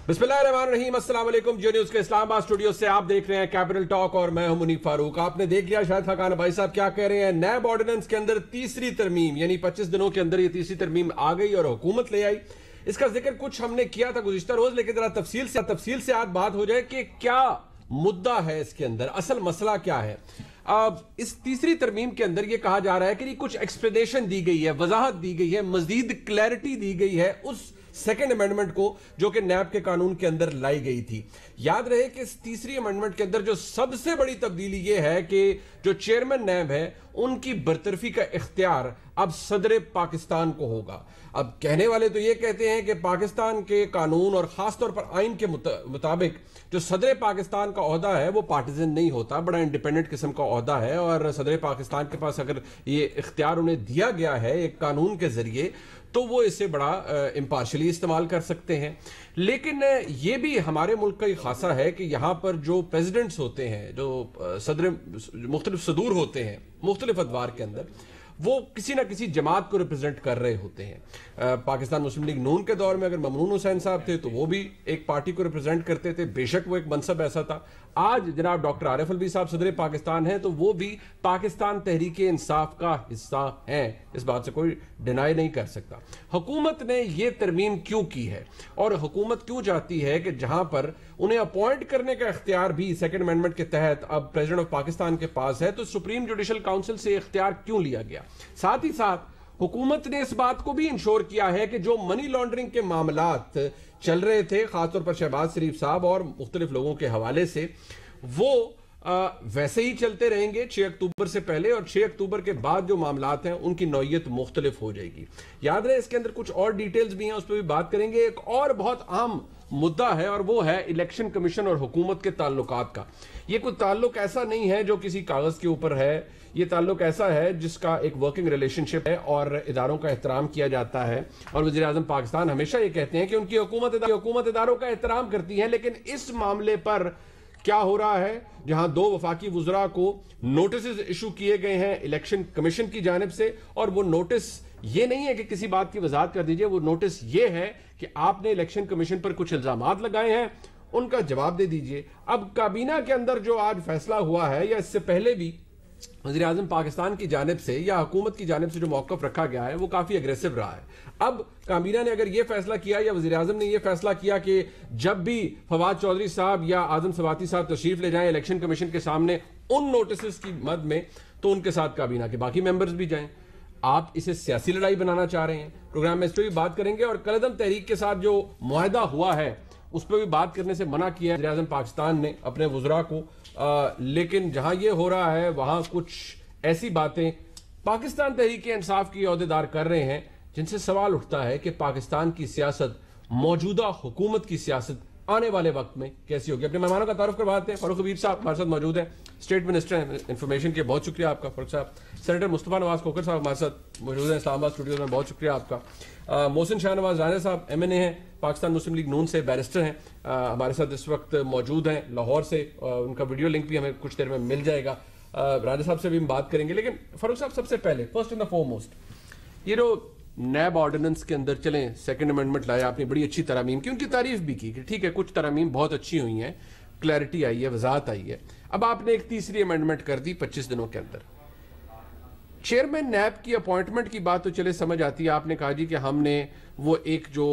बिस्मिल्लाहिर्रहमानिर्रहीम, अस्सलाम वालेकुम। जियो न्यूज़ के इस्लामाबाद स्टूडियो से आप देख रहे हैं कैपिटल टॉक और मैं हूं मुनीफ फारूक। आपने देख लिया शायद खान भाई साहब क्या कह रहे हैं। नैब ऑर्डिनेंस के अंदर तीसरी तरमीम यानी 25 दिनों के अंदर ये तीसरी तरमीम आ गई और हुकूमत ले आई। इसका जिक्र कुछ हमने किया था गुज़िश्ता रोज, लेकिन जरा तफसील से आज बात हो जाए कि क्या मुद्दा है इसके अंदर, असल मसला क्या है। इस तीसरी तरमीम के अंदर यह कहा जा रहा है कि कुछ एक्सप्लेनेशन दी गई है, वजाहत दी गई है, मजीद क्लैरिटी दी गई है उस सेकेंड अमेंडमेंट को जो कि नैब के कानून के अंदर लाई गई थी। याद रहे कि इस तीसरी अमेंडमेंट के अंदर जो सबसे बड़ी तब्दीली यह है कि जो चेयरमैन नैब है उनकी बरतरफी का इख्तियार अब सदर पाकिस्तान को होगा। अब कहने वाले तो ये कहते हैं कि पाकिस्तान के कानून और खासतौर पर आइन के मुताबिक जो सदर पाकिस्तान का ओहदा है वो पार्टिजन नहीं होता, बड़ा इंडिपेंडेंट किस्म का ओहदा है और सदर पाकिस्तान के पास अगर ये इख्तियार उन्हें दिया गया है एक कानून के जरिए तो वो इसे बड़ा इम्पार्शली इस्तेमाल कर सकते हैं। लेकिन ये भी हमारे मुल्क का ही खासा है कि यहाँ पर जो प्रेसिडेंट्स होते हैं, जो सदर मुख्तलिफ सदूर होते हैं मुख्तलिफ अदवार के अंदर, वो किसी ना किसी जमात को रिप्रेजेंट कर रहे होते हैं। पाकिस्तान मुस्लिम लीग नून के दौर में अगर ममनून हुसैन साहब थे तो वो भी एक पार्टी को रिप्रेजेंट करते थे, बेशक वो एक मनसब ऐसा था। आज जनाब डॉक्टर आरिफ अलवी साहब सदर पाकिस्तान हैं तो वो भी पाकिस्तान तहरीक इंसाफ का हिस्सा हैं, इस बात से कोई डिनाई नहीं कर सकता। हुकूमत ने ये तरमीम क्यों की है और हुकूमत क्यों चाहती है कि जहां पर उन्हें अपॉइंट करने का इख्तियार भी सेकंड अमेंडमेंट के तहत अब प्रेसिडेंट ऑफ पाकिस्तान के पास है, तो सुप्रीम जुडिशल काउंसिल से इख्तियार क्यों लिया गया। साथ ही साथ हुकूमत ने इस बात को भी इंश्योर किया है कि जो मनी लॉन्ड्रिंग के मामलात चल रहे थे खासतौर पर शहबाज शरीफ साहब और मुख्तलिफ लोगों के हवाले से, वो वैसे ही चलते रहेंगे 6 अक्टूबर से पहले, और 6 अक्टूबर के बाद जो मामलात हैं उनकी नौयत मुख्तलिफ हो जाएगी। याद रहे इसके अंदर कुछ और डिटेल्स भी हैं, उस पर भी बात करेंगे। एक और बहुत अहम मुद्दा है और वो है इलेक्शन कमीशन और हुकूमत के ताल्लुकात का। ये कोई ताल्लुक ऐसा नहीं है जो किसी कागज के ऊपर है, ये ताल्लुक ऐसा है जिसका एक वर्किंग रिलेशनशिप है और इदारों का एहतराम किया जाता है। और वज़ीर आज़म पाकिस्तान हमेशा ये कहते हैं कि उनकी हुकूमत इदारों का एहतराम करती है। लेकिन इस मामले पर क्या हो रहा है, जहां 2 वफाकी वुज़रा को नोटिस इशू किए गए हैं इलेक्शन कमीशन की जानिब से, और वो नोटिस ये नहीं है कि किसी बात की वजाहत कर दीजिए, वो नोटिस ये है कि आपने इलेक्शन कमीशन पर कुछ इल्जामात लगाए हैं, उनका जवाब दे दीजिए। अब काबीना के अंदर जो आज फैसला हुआ है या इससे पहले भी वज़ीर आज़म पाकिस्तान की जानिब से या हुकूमत की जानिब से जो मौक़िफ़ रखा गया है वो काफ़ी अग्रेसिव रहा है। अब काबीना ने अगर ये फैसला किया या वज़ीर आज़म ने ये फैसला किया कि जब भी फवाद चौधरी साहब या आज़म सवाती साहब तशरीफ ले जाएं इलेक्शन कमीशन के सामने उन नोटिस की मद में, तो उनके साथ काबीना के बाकी मेंबर्स भी जाएं। आप इसे सियासी लड़ाई बनाना चाह रहे हैं। प्रोग्राम में इस पर भी बात करेंगे और कलदम तहरीक के साथ जो मुआहदा हुआ है उस पर भी बात करने से मना किया है वज़ीर आज़म पाकिस्तान ने अपने वुज़रा को। लेकिन जहां ये हो रहा है वहां कुछ ऐसी बातें पाकिस्तान तहरीक इंसाफ की ओहदेदार कर रहे हैं जिनसे सवाल उठता है कि पाकिस्तान की सियासत, मौजूदा हुकूमत की सियासत आने वाले वक्त में कैसी होगी। अपने मेहमानों का तारुफ करवाते हैं। फारूक हबीब साहब हमारे साथ मौजूद हैं, स्टेट मिनिस्टर इंफॉर्मेशन के, बहुत शुक्रिया आपका फारूक साहब। सेनेटर मुस्तफा नवाज खोखर साहब हमारे साथ मौजूद हैं इस्लामाबाद स्टूडियो में, बहुत शुक्रिया आपका। मोहसिन शाहनवाज राना साहब MNA हैं, पाकिस्तान मुस्लिम लीग नून से बैरिस्टर हैं, हमारे साथ इस वक्त मौजूद हैं लाहौर से। उनका वीडियो लिंक भी हमें कुछ देर में मिल जाएगा। राजा साहब से भी हम बात करेंगे। लेकिन फारूक साहब सबसे पहले फर्स्ट एंड फॉरमोस्ट, ये जो नैब ऑर्डिनेंस के अंदर चलें सेकंड अमेंडमेंट लाया, आपने बड़ी अच्छी तरमीम की, उनकी तारीफ भी की कि ठीक है कुछ तरमीम बहुत अच्छी हुई हैं, क्लैरिटी आई है, वजाहत आई है। अब आपने एक तीसरी अमेंडमेंट कर दी 25 दिनों के अंदर। चेयरमैन नैब की अपॉइंटमेंट की बात तो चले समझ आती है, आपने कहा जी कि हमने वो एक जो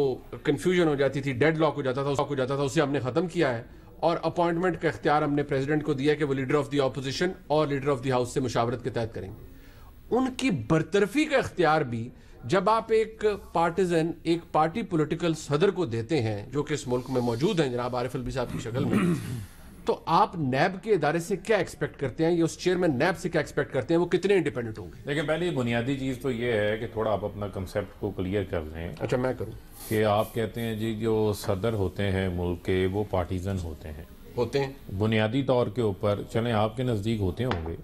कंफ्यूजन हो जाती थी, डेड लॉक हो जाता था, उसे हमने खत्म किया है और अपॉइंटमेंट का इख्तियार हमने प्रेसिडेंट को दिया कि वो लीडर ऑफ द ऑपोजिशन और लीडर ऑफ द हाउस से मुशावरत के तहत करेंगे। उनकी बरतरफी का इख्तियार भी जब आप एक पार्टिजन, एक पार्टी पॉलिटिकल सदर को देते हैं जो कि इस मुल्क में मौजूद हैं जनाब आरिफ अलवी साहब की शक्ल में, तो आप नैब के इदारे से क्या एक्सपेक्ट करते हैं या उस चेयरमैन नैब से क्या एक्सपेक्ट करते हैं, वो कितने इंडिपेंडेंट होंगे? देखिए, पहली बुनियादी चीज़ तो ये है कि थोड़ा आप अपना कंसेप्ट को क्लियर कर दें। अच्छा, मैं करूं कि आप कहते हैं जी जो सदर होते हैं मुल्क के वो पार्टीजन होते हैं बुनियादी तौर के ऊपर, चलें आपके नज़दीक होते होंगे,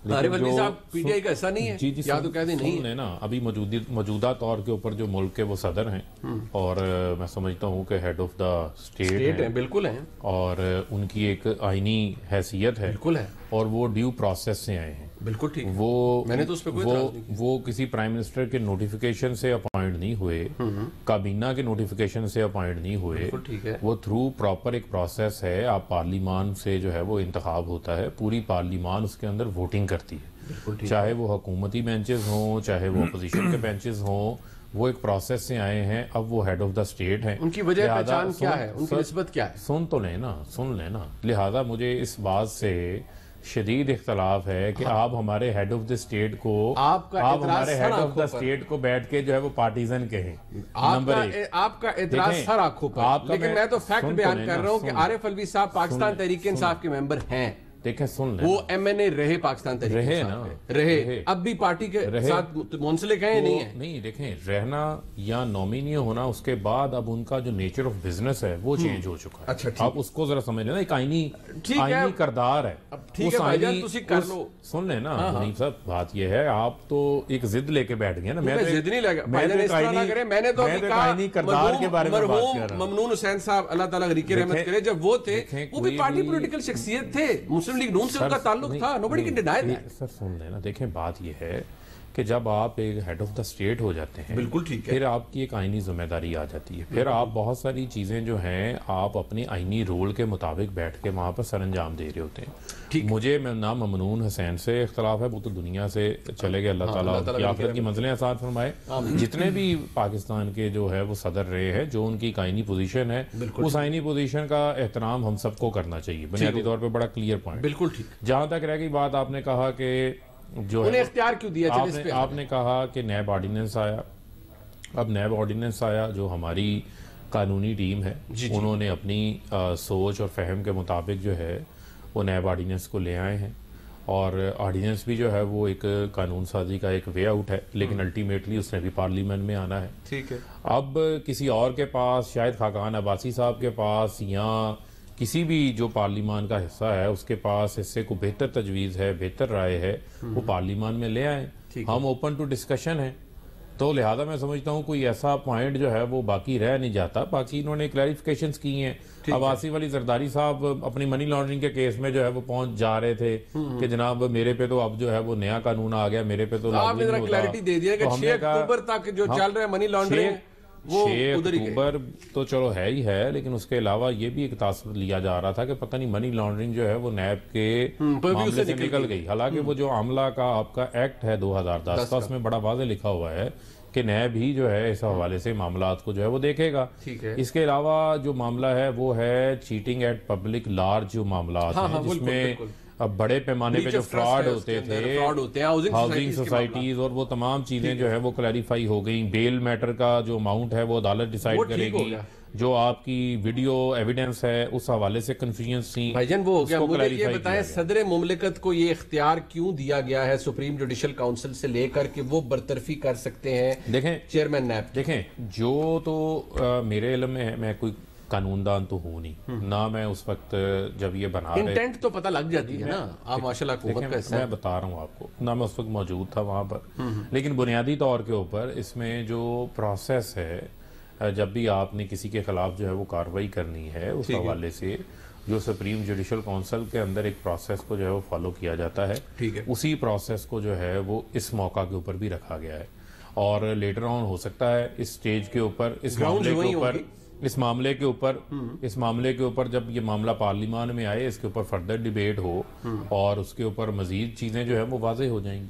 पीटीआई का ऐसा नहीं है जी या तो कहते नहीं है ना। अभी मौजूदा तौर के ऊपर जो मुल्क के वो सदर हैं और मैं समझता हूँ कि हेड ऑफ द स्टेट हैं, बिल्कुल हैं, और उनकी एक आईनी हैसियत है, बिल्कुल है, और वो ड्यू प्रोसेस से आए हैं। بالکل ٹھیک، وہ میں نے تو اس پہ کوئی اعتراض نہیں کیا۔ وہ کسی پرائم منسٹر کے نوٹیفیکیشن سے اپوائنٹ نہیں ہوئے، کابینہ کے نوٹیفیکیشن سے اپوائنٹ نہیں ہوئے، ٹھیک ہے، وہ تھرو پراپر ایک پروسیس ہے، آپ پارلیمان سے جو ہے وہ انتخاب ہوتا ہے، پوری پارلیمان اس کے اندر ووٹنگ کرتی ہے، چاہے وہ حکومتی بینچز ہوں چاہے وہ اپوزیشن کے بینچز ہوں، وہ ایک پروسیس سے آئے ہیں، اب وہ ہیڈ آف دا اسٹیٹ ہیں، ان کی وجہ پہچان کیا ہے، ان کی نسبت کیا ہے؟ سن تو لینا، لہذا مجھے اس بات سے شدید اختلاف ہے کہ آپ ہمارے ہیڈ آف دا اسٹیٹ کو آپ ہمارے ہیڈ آف دا اسٹیٹ کو بیٹھ کے جو ہے وہ پارٹیزن کہیں۔ آپ کا اعتراض سر آنکھوں پر، لیکن میں تو فیکٹ بیان کر رہا ہوں کہ عارف الوی صاحب پاکستان تحریک انصاف کے ممبر ہیں، دیکھیں سن لیں، وہ ایم این اے رہے پاکستان تحریک انصاف کے، رہے اب بھی پارٹی کے ساتھ منسلک ہیں نہیں ہیں؟ نہیں دیکھیں، رہنا یا نامینی ہونا اس کے بعد اب ان کا جو نیچر آف بزنس ہے وہ چینج ہو چکا ہے، آپ اس کو ذرا سمجھ لیں، ایک آئینی کردار ہے، سن لیں نا منیف صاحب، بات یہ ہے آپ تو ایک ضد لے کے بیٹھ گئے نا، میں ضد نہیں لگا، میں نے تو آئینی کردار کے بارے میں بات کر رہا ہوں۔ ممنون حسین صاحب اللہ تعالیٰ غریق رحمت کرے، جب وہ تھے وہ بھی پارٹی پولیٹیکل شخصیت تھے، مسلم لیگ نون سے ان کا تعلق تھا، nobody can deny that۔ سر سن لینا، دیکھیں بات یہ ہے کہ جب آپ ایک ہیڈ آف دا اسٹیٹ ہو جاتے ہیں، بالکل ٹھیک ہے، پھر آپ کی ایک آئینی ذمہ داری آ جاتی ہے، پھر آپ بہت ساری چیزیں جو ہیں آپ اپنے آئینی رول کے مطابق بیٹھ کے وہاں پر سر انجام دے رہے ہوتے ہیں۔ مجھے نام ممنون حسین سے اختلاف ہے، وہ تو دنیا سے چلے گئے، اللہ تعالیٰ کی آخرت کی منزلیں آسان فرمائے، جتنے بھی پاکستان کے جو ہے وہ صدر رہے ہیں، جو ان کی ایک آئینی پوزیشن ہے، اس آئینی پوزیشن کا احترام ہم سب کو کرنا چاہیے، بنیادی طور پہ بڑا کلیئر پوائنٹ۔ بالکل ٹھیک، جہاں تک رہ گئی بات، آپ نے کہا کہ جو انہیں اختیار کیوں دیا، آپ نے کہا کہ نیب آرڈیننس آیا، اب نیب آرڈیننس آیا جو ہماری قانونی ٹیم ہے، انہوں نے اپنی سوچ اور فہم کے مطابق جو ہے وہ نیب آرڈیننس کو لے آئے ہیں، اور آرڈیننس بھی جو ہے وہ ایک قانون سازی کا ایک وے آؤٹ ہے، لیکن الٹیمیٹلی اس نے بھی پارلیمنٹ میں آنا ہے۔ ٹھیک ہے، اب کسی اور کے پاس، شاید خاقان عباسی صاحب کے پاس یا کسی بھی جو پارلیمان کا حصہ ہے اس کے پاس حصے کو بہتر تجویز ہے، بہتر رائے ہے، وہ پارلیمان میں لے آئیں، ہم اوپن ٹو ڈسکشن ہیں، تو لہذا میں سمجھتا ہوں کوئی ایسا پوائنٹ جو ہے وہ باقی رہ نہیں جاتا، باقی انہوں نے کلیریفیکیشنز کی ہیں۔ اب آصف علی زرداری صاحب اپنی منی لانڈرنگ کے کیس میں جو ہے وہ پہنچ جا رہے تھے کہ جناب میرے پہ تو اب جو ہے وہ نیا قانون آ گیا، میرے پہ تو آپ نے ذرا کلیئرٹی دے دیا کہ 6 اکتوبر تک جو چل رہا ہے منی لانڈرنگ، 6 اکتوبر تو چلو ہے ہی ہے، لیکن اس کے علاوہ یہ بھی ایک تاثر لیا جا رہا تھا کہ پتہ نہیں منی لانڈرنگ جو ہے وہ نیب کے معاملے سے نکل گئی، حالانکہ وہ جو عملہ کا آپ کا ایکٹ ہے 2010 کا، اس میں بڑا واضح لکھا ہوا ہے کہ نیب ہی جو ہے اس حوالے سے معاملات کو جو ہے وہ دیکھے گا۔ اس کے علاوہ جو معاملہ ہے وہ ہے چیٹنگ ایٹ پبلک لارج جو معاملات ہیں، جس میں اب بڑے پیمانے پہ جو فراڈ ہوتے تھے، ہاؤسنگ سوسائٹیز اور وہ تمام چیزیں جو ہے وہ کلیریفائی ہو گئیں، بیل میٹر کا جو اماؤنٹ ہے وہ عدالت ڈیسائیڈ کرے گی، جو آپ کی ویڈیو ایویڈنس ہے اس حوالے سے کنفیوژنس تھی۔ بھائی جان وہ ہو گیا، مجھے یہ بتائیں صدر مملکت کو یہ اختیار کیوں دیا گیا ہے سپریم جوڈیشل کاؤنسل سے لے کر کہ وہ برطرفی کر سکتے ہیں دیکھیں چیئرمین نیب؟ دیکھیں جو تو میرے علم میں ہے، میں کوئی قانون دان تو ہوں نہیں، نہ میں اس وقت جب یہ بنا رہے، انٹینٹ تو پتہ لگ جاتی ہے نا، آپ ماشاءاللہ حکومت کا حصہ، میں بتا رہا ہوں آپ کو، نہ میں اس وقت موجود تھا وہاں پر، لیکن بنیادی طور کے اوپر اس میں جو پروسیس ہے، جب بھی آپ نے کسی کے خلاف جو ہے وہ کارروائی کرنی ہے، اس حوالے سے جو سپریم جوڈیشل کونسل کے اندر ایک پروسیس کو جو ہے وہ فالو کیا جاتا ہے، اسی پروسیس کو جو ہے وہ اس موقع کے اوپر بھی رکھا گیا ہے، اور لیٹر آن ہو سکتا ہے اس سٹیج کے اوپر، اس معاملے کے اوپر جب یہ معاملہ پارلیمان میں آئے، اس کے اوپر فردر ڈیبیٹ ہو اور اس کے اوپر مزید چیزیں جو ہے وہ واضح ہو جائیں گی۔